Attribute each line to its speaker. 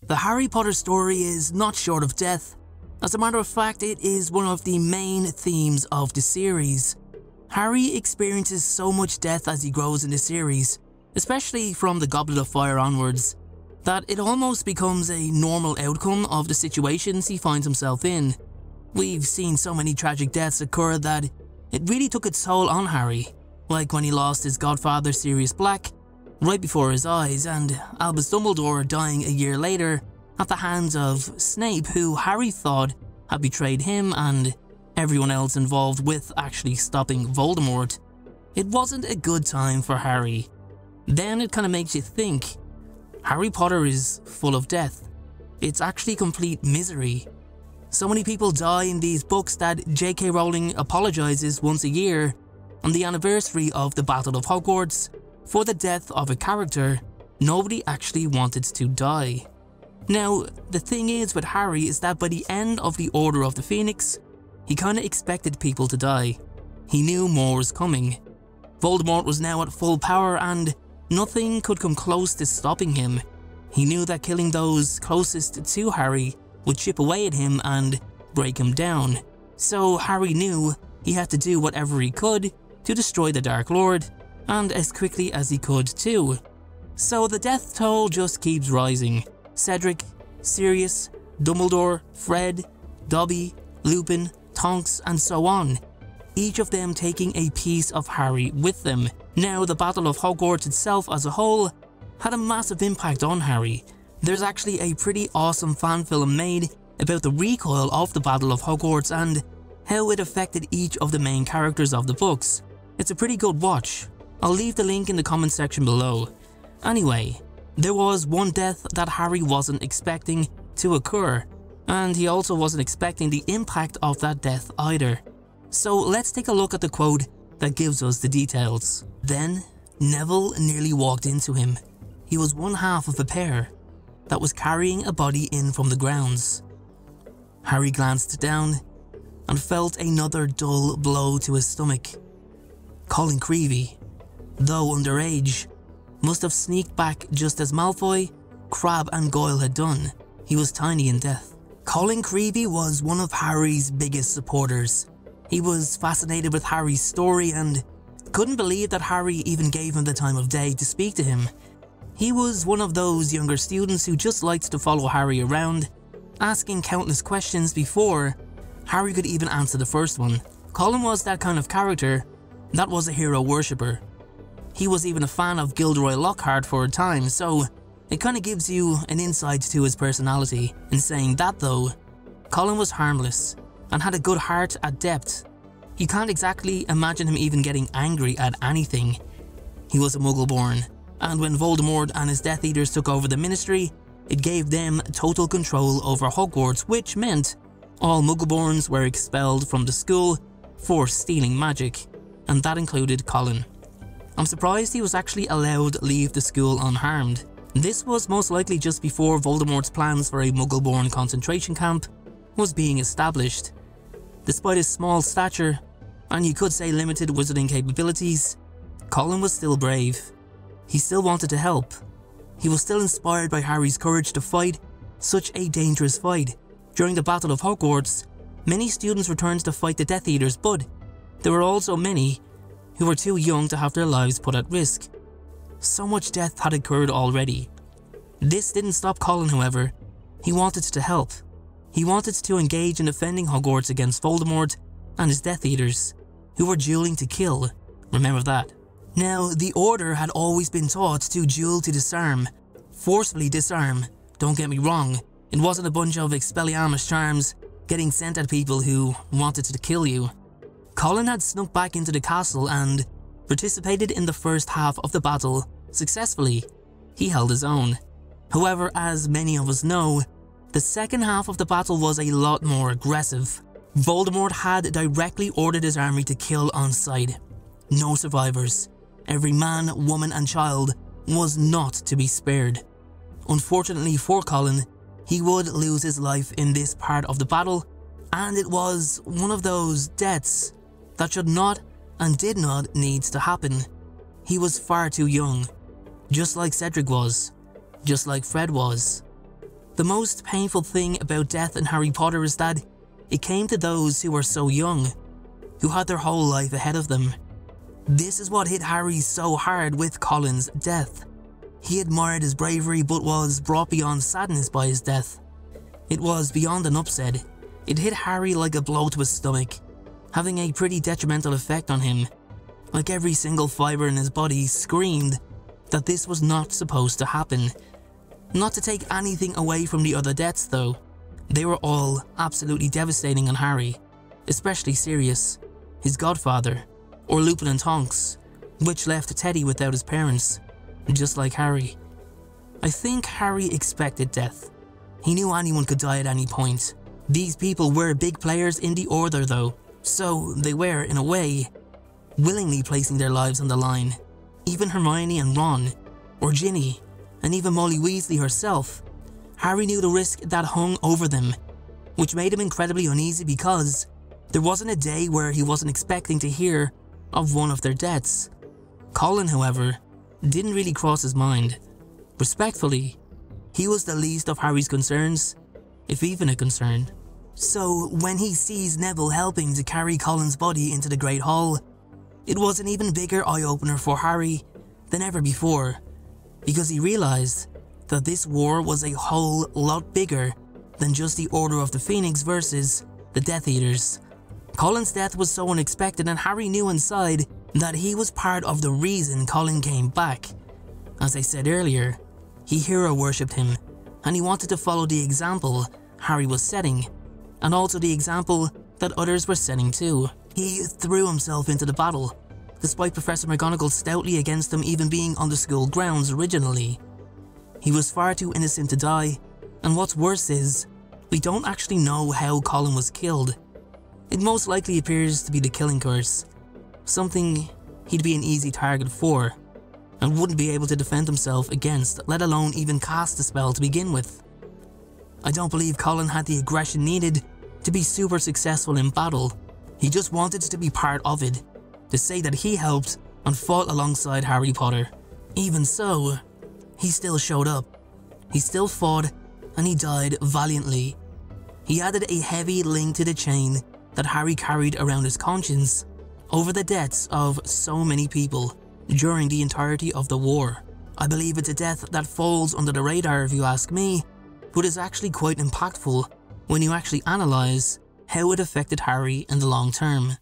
Speaker 1: The Harry Potter story is not short of death. As a matter of fact, it is one of the main themes of the series. Harry experiences so much death as he grows in the series, especially from the Goblet of Fire onwards, that it almost becomes a normal outcome of the situations he finds himself in. We've seen so many tragic deaths occur that it really took its toll on Harry, like when he lost his godfather Sirius Black right before his eyes, and Albus Dumbledore dying a year later at the hands of Snape, who Harry thought had betrayed him and everyone else involved with actually stopping Voldemort. It wasn't a good time for Harry. Then it kind of makes you think, Harry Potter is full of death. It's actually complete misery. So many people die in these books that J.K. Rowling apologizes once a year on the anniversary of the Battle of Hogwarts for the death of a character nobody actually wanted to die. Now, the thing is with Harry is that by the end of the Order of the Phoenix, he kinda expected people to die. He knew more was coming. Voldemort was now at full power and nothing could come close to stopping him. He knew that killing those closest to Harry would chip away at him and break him down. So Harry knew he had to do whatever he could to destroy the Dark Lord, and as quickly as he could too. So the death toll just keeps rising. Cedric, Sirius, Dumbledore, Fred, Dobby, Lupin, Tonks, and so on. Each of them taking a piece of Harry with them. Now, the Battle of Hogwarts itself as a whole had a massive impact on Harry. There's actually a pretty awesome fan film made about the recoil of the Battle of Hogwarts and how it affected each of the main characters of the books. It's a pretty good watch. I'll leave the link in the comment section below. Anyway, there was one death that Harry wasn't expecting to occur, and he also wasn't expecting the impact of that death either. So let's take a look at the quote that gives us the details. Then, Neville nearly walked into him. He was one half of a pair that was carrying a body in from the grounds. Harry glanced down and felt another dull blow to his stomach. Colin Creevey, though underage, must have sneaked back just as Malfoy, Crabbe and Goyle had done. He was tiny in death. Colin Creevey was one of Harry's biggest supporters. He was fascinated with Harry's story and couldn't believe that Harry even gave him the time of day to speak to him. He was one of those younger students who just liked to follow Harry around, asking countless questions before Harry could even answer the first one. Colin was that kind of character that was a hero worshipper. He was even a fan of Gilderoy Lockhart for a time, so it kinda gives you an insight to his personality. In saying that though, Colin was harmless and had a good heart at depth. You can't exactly imagine him even getting angry at anything. He was a Muggle-born, and when Voldemort and his Death Eaters took over the Ministry, it gave them total control over Hogwarts, which meant all Muggle-borns were expelled from the school for stealing magic, and that included Colin. I'm surprised he was actually allowed to leave the school unharmed. This was most likely just before Voldemort's plans for a Muggle-born concentration camp was being established. Despite his small stature, and you could say limited wizarding capabilities, Colin was still brave. He still wanted to help. He was still inspired by Harry's courage to fight such a dangerous fight. During the Battle of Hogwarts, many students returned to fight the Death Eaters, but there were also many who were too young to have their lives put at risk. So much death had occurred already. This didn't stop Colin, however. He wanted to help. He wanted to engage in defending Hogwarts against Voldemort and his Death Eaters, who were dueling to kill. Remember that. Now, the Order had always been taught to duel to disarm. Forcefully disarm. Don't get me wrong, it wasn't a bunch of Expelliarmus charms getting sent at people who wanted to kill you. Colin had snuck back into the castle and participated in the first half of the battle successfully. He held his own. However, as many of us know, the second half of the battle was a lot more aggressive. Voldemort had directly ordered his army to kill on sight. No survivors. Every man, woman and child was not to be spared. Unfortunately for Colin, he would lose his life in this part of the battle, and it was one of those deaths that should not and did not need to happen. He was far too young, just like Cedric was, just like Fred was. The most painful thing about death in Harry Potter is that it came to those who were so young, who had their whole life ahead of them. This is what hit Harry so hard with Colin's death. He admired his bravery but was brought beyond sadness by his death. It was beyond an upset. It hit Harry like a blow to his stomach, having a pretty detrimental effect on him. Like every single fibre in his body screamed that this was not supposed to happen. Not to take anything away from the other deaths though, they were all absolutely devastating on Harry, especially Sirius, his godfather, or Lupin and Tonks, which left Teddy without his parents, just like Harry. I think Harry expected death. He knew anyone could die at any point. These people were big players in the Order though, so they were, in a way, willingly placing their lives on the line. Even Hermione and Ron, or Ginny, and even Molly Weasley herself, Harry knew the risk that hung over them, which made him incredibly uneasy because there wasn't a day where he wasn't expecting to hear of one of their deaths. Colin, however, didn't really cross his mind. Respectfully, he was the least of Harry's concerns, if even a concern. So when he sees Neville helping to carry Colin's body into the Great Hall, it was an even bigger eye-opener for Harry than ever before, because he realised that this war was a whole lot bigger than just the Order of the Phoenix versus the Death Eaters. Colin's death was so unexpected, and Harry knew inside that he was part of the reason Colin came back. As I said earlier, he hero worshipped him, and he wanted to follow the example Harry was setting, and also the example that others were setting too. He threw himself into the battle, despite Professor McGonagall stoutly against him even being on the school grounds originally. He was far too innocent to die, and what's worse is, we don't actually know how Colin was killed. It most likely appears to be the Killing Curse, something he'd be an easy target for, and wouldn't be able to defend himself against, let alone even cast the spell to begin with. I don't believe Colin had the aggression needed to be super successful in battle. He just wanted to be part of it, to say that he helped and fought alongside Harry Potter. Even so, he still showed up. He still fought, and he died valiantly. He added a heavy link to the chain that Harry carried around his conscience over the deaths of so many people during the entirety of the war. I believe it's a death that falls under the radar if you ask me, but is actually quite impactful when you actually analyse how it affected Harry in the long term.